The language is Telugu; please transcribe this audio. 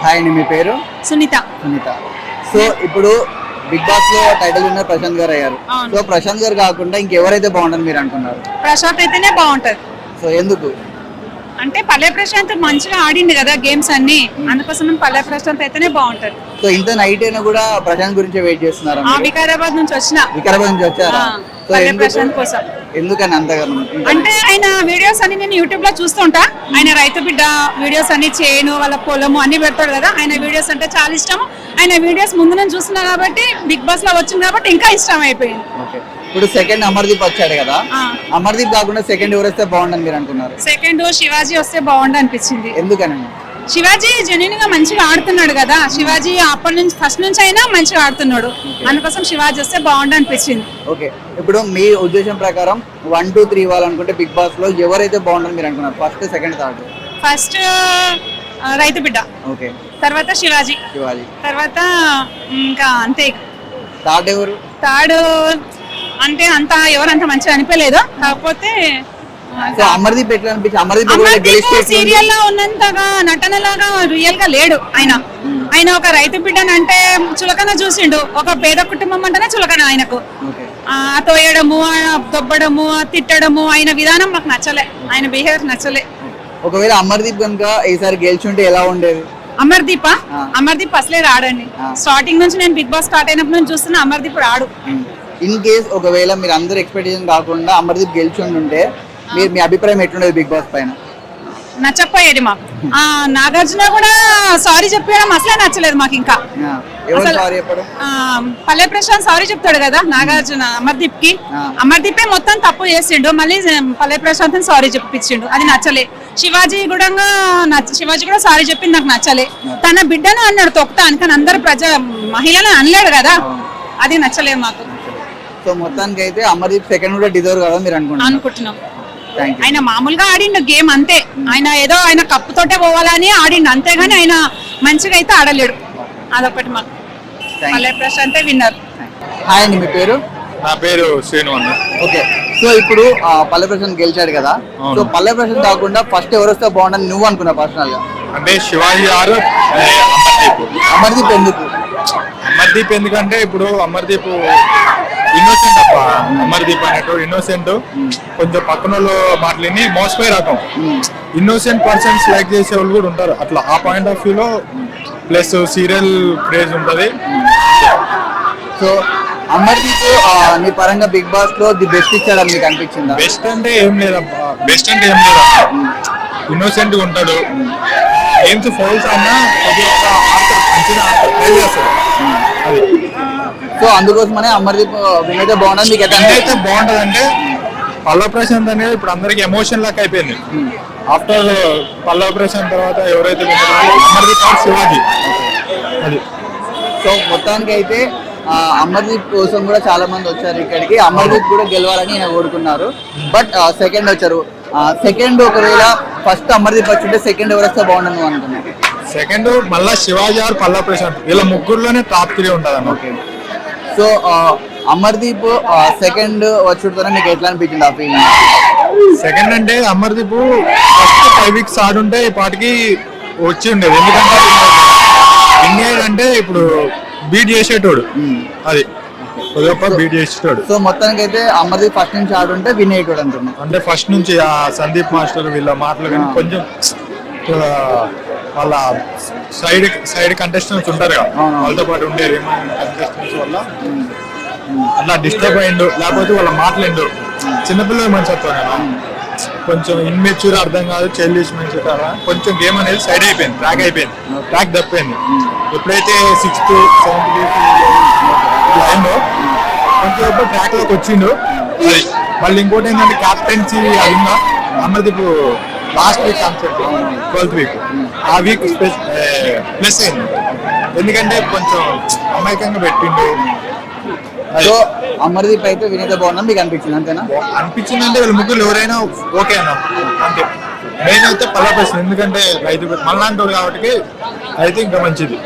హాయ్ అండి, మీ పేరు? సునీత. సో ఇప్పుడు బిగ్ బాస్ లో టైటిల్ విన్నర్ ప్రశాంత్ గారు అయ్యారు. సో ప్రశాంత్ గారు కాకుండా ఇంకెవరైతే బాగుంటుంది మీరు అనుకున్నారు? ప్రశాంత్ అయితేనే బాగుంటది. సో ఎందుకు? అంటే పల్లె ప్రశాంత్ మంచిగా ఆడింది కదా గేమ్స్ అన్ని, అందుకోసం పల్లె ప్రశాంత్ అయితేనే బాగుంటది. సో ఇంత నైట్ అయినా కూడా ప్రశాంత్ గురించి వెయిట్ చేస్తున్నారు. వికారాబాద్ నుంచి వచ్చారా? పల్లె ప్రశాంత్ కోసం ఎందుకని అంతగానో? అంటే ఆయన వీడియోస్ అన్ని నేను యూట్యూబ్ లో చూస్తుంటా. ఆయన రైతు బిడ్డ వీడియోస్ అన్ని, చేను వాళ్ళ పొలము అన్ని పెడతాడు కదా. ఆయన వీడియోస్ అంటే చాలా ఇష్టం. ఆయన వీడియోస్ ముందు నేను చూస్తున్నా కాబట్టి, బిగ్ బాస్ లో వచ్చింది కాబట్టి ఇంకా ఇష్టం అయిపోయింది. ఇప్పుడు సెకండ్ అమర్దీప్ వచ్చాడు కదా, అమర్దీప్ కాకుండా సెకండ్ ఎవరు వస్తే బాగుండని మీరు అనుకున్నారు? సెకండ్ శివాజీ వస్తే బాగుండు అనిపించింది. ఎందుకని? శివాజీ జెన్యున్ గా మంచిగా ఆడుతున్నాడు కదా. శివాజీ అప్పటి నుంచి ఫస్ట్ నుంచి అయినా మంచిగా ఆడుతున్నాడు, అందుకోసం శివాజీ వస్తే బాగుండు అనిపించింది. ఓకే, ఇప్పుడు మీ ఉద్దేశం ప్రకారం 1, 2, 3 ఇవ్వాలనుకుంటే బిగ్ బాస్ లో ఎవరైతే బాగుండని మీరు అనుకున్నారు? First, second, third? ఫస్ట్ రైతు బిడ్డ, ఓకే, తర్వాత శివాజీ, తర్వాత ఇంకా అంతే. థర్డ్ ఎవరు? థర్డ్ అంటే అంత ఎవరంత మంచిగా అనిపించలేదు. కాకపోతే అమర్దీప్ ఎట్లా అనిపించి? అమర్దీప్ సీరియల్ లో ఉన్నంతగా నటనలాగా రియల్ గా లేడు ఆయన. ఆయన ఒక రైతు బిడ్డని అంటే చులకన చూసిండు. ఒక పేద కుటుంబం అంటేనే చులకన ఆయనకు. తోయడము, దొబ్బడము, తిట్టడము, ఆయన విధానం నాకు నచ్చలే. ఆయన బిహేవియర్ నచ్చలే. ఒకవేళ అమర్దీప్ కనుక ఈసారి గెలిచుంటే ఎలా ఉండేది? అమర్దీప్ అసలే రాడండి. స్టార్టింగ్ నుంచి నేను బిగ్ బాస్ స్టార్ట్ అయినప్పుడు నుంచి చూస్తున్నా, అమర్దీప్ రాడు. ఇన్ కేస్ ఒకవేళ మీరు అందరు ఎక్స్పెక్టేషన్ కాకుండా అమర్దీప్ గెలిచుంటే మీ అభిప్రాయం ఎట్లుండేది బిగ్ బాస్ పైన? నచ్చకపోయేది మాకు. నాగార్జున కూడా సారీ చెప్పడం అసలే నచ్చలేదు మాకు. ఇంకా పల్లె ప్రశాంత్ సారీ చెప్తాడు కదా నాగార్జున అమర్దీపే మొత్తం తప్పు చేసిండు, మళ్ళీ పల్లె ప్రశాంత్ సారీ చెప్పించిండు, అది నచ్చలే. శివాజీ కూడా సారీ చెప్పింది, నాకు నచ్చలే. తన బిడ్డను అన్నాడు తొక్తా అని, కానీ అందరు మహిళలను అనలేడు కదా, అది నచ్చలేదు మాకు. సో మొత్తానికి అయితే అమర్దీప్ సెకండ్ కూడా డిజర్వ్ కదా మీరు అనుకుంటున్నాం. ఆయన మామూలుగా ఆడిండు గేమ్ అంతే. ఆయన ఏదో ఆయన కప్పుతోటే పోవాలని ఆడిండు అంతేగాని ఆయన మంచిగా అయితే ఆడలేడు. అదొకటి మాకు. పల్లె ప్రశాంత్ విన్నర్. హాయ్ అండి, మీ పేరు? నా పేరు శ్రీను అన్న. ఓకే, సో ఇప్పుడు పల్లె ప్రశాంత్ గెలిచాడు కదా. సో పల్లె ప్రశాంత్ కాకుండా ఫస్ట్ ఎవరు వస్తే బాగుండని నువ్వు అనుకున్నావు పర్సనల్ గా? అంటే శివాజీ గారు. అమర్దీప్ ఎందుకు? అమర్దీప్ ఎందుకంటే ఇప్పుడు అమర్దీప్ ఇన్నోసెంట్ అప్ప. అమర్దీప్ అనేటోడు ఇన్నోసెంట్, కొంచెం పక్కన మాటలని మోసపోయే రకం. ఇన్నోసెంట్ పర్సన్స్ లైక్ చేసే వాళ్ళు కూడా ఉంటారు అట్లా. ఆ పాయింట్ ఆఫ్ వ్యూలో ప్లస్ సీరియల్ క్రేజ్ ఉంటది. సో అమర్దీప్ నీ పరంగా బిగ్ బాస్ లో ది బెస్ట్ ఇచ్చాడని మీకు అనిపించిందా? బెస్ట్ అంటే ఏం లేదబ్బా, ఇన్నోసెంట్ గా ఉంటాడు. గేమ్స్ ఫౌల్స్ అన్నా అది. సో అందుకోసమనే అమర్దీప్ వినైతే బాగుంటుంది. మీకు అయితే బాగుంటది అంటే పల్లవ ప్రశాంత్ అనేది ఇప్పుడు అందరికి ఎమోషన్ లాక్ అయిపోయింది. ఆఫ్టర్ పల్లవ ప్రశాంత్ తర్వాత ఎవరైతే అమర్దీప్ శివాజీ అది. సో మొత్తానికి అయితే అమర్దీప్ కోసం కూడా చాలా మంది వచ్చారు ఇక్కడికి. అమర్దీప్ కూడా గెలవాలని ఆయన కోరుకున్నారు. బట్ సెకండ్ వచ్చారు. సెకండ్ ఒకవేళ ఫస్ట్ అమర్దీప్ వచ్చింటే సెకండ్ ఎవరు వస్తే బాగుండను అనుకున్నాను. సెకండ్ మళ్ళా శివాజీ ఆర్ పల్లవ ప్రశాంత్, ఇలా ముగ్గురులోనే టాప్ 3 ఉంటుంది అన్న. ఓకే, సో అమర్దీప్ సెకండ్ వచ్చుడుతోనే మీకు ఎట్లా అనిపించింది ఆ ఫీలింగ్? సెకండ్ అంటే అమర్దీప్ ఫస్ట్ 5 వీక్స్ ఆడుంటే ఈ పాటికి వచ్చి ఉండేది. ఎందుకంటే విన్ అంటే ఇప్పుడు బీట్ చేసేటోడు, అది బీట్ చేసేటోడు. సో మొత్తానికి అయితే అమర్దీప్ ఫస్ట్ నుంచి ఆడుంటే విన్ అయ్యేటోడు అంటున్నాను. అంటే ఫస్ట్ నుంచి ఆ సందీప్ మాస్టర్ వీళ్ళ మాటలు కానీ కొంచెం వాళ్ళ సైడ్ కంటెస్టెంట్స్ ఉంటారు కదా, వాళ్ళతో పాటు ఉండే కంటెస్టెంట్స్ వల్ల అట్లా డిస్టర్బ్ అయ్యిండు. లేకపోతే వాళ్ళ మాటలేండు. చిన్నపిల్లలు మంచి వస్తాను కొంచెం ఇన్మెచ్యూర్ అర్థం కాదు, చైల్డిష్ మెచ్యూర్ కొంచెం గేమ్ అనేది సైడ్ అయిపోయింది, ట్రాక్ తప్పింది. ఎప్పుడైతే 6th, 7th లైన్లో కొంచెం ఎప్పుడు ట్రాక్ లోకి వచ్చిండు. అది మళ్ళీ ఇంకోటి ఏంటంటే క్యాప్టెన్సీ అయిందా Amardeep last week concept 12th week, ఆ వీక్ ప్లస్ అయింది. ఎందుకంటే కొంచెం అమాయకంగా పెట్టిండు. సో అమర్దీప్ అయితే వినైతే బాగున్నా మీకు అనిపించింది అంతేనా? అనిపించింది అంటే వీళ్ళు ముగ్గురు ఎవరైనా ఓకే అన్న. అంటే మెయిన్ అయితే పల్లవ ప్రశాంత్, ఎందుకంటే రైతు మళ్ళాంటి కాబట్టి అయితే ఇంకా మంచిది.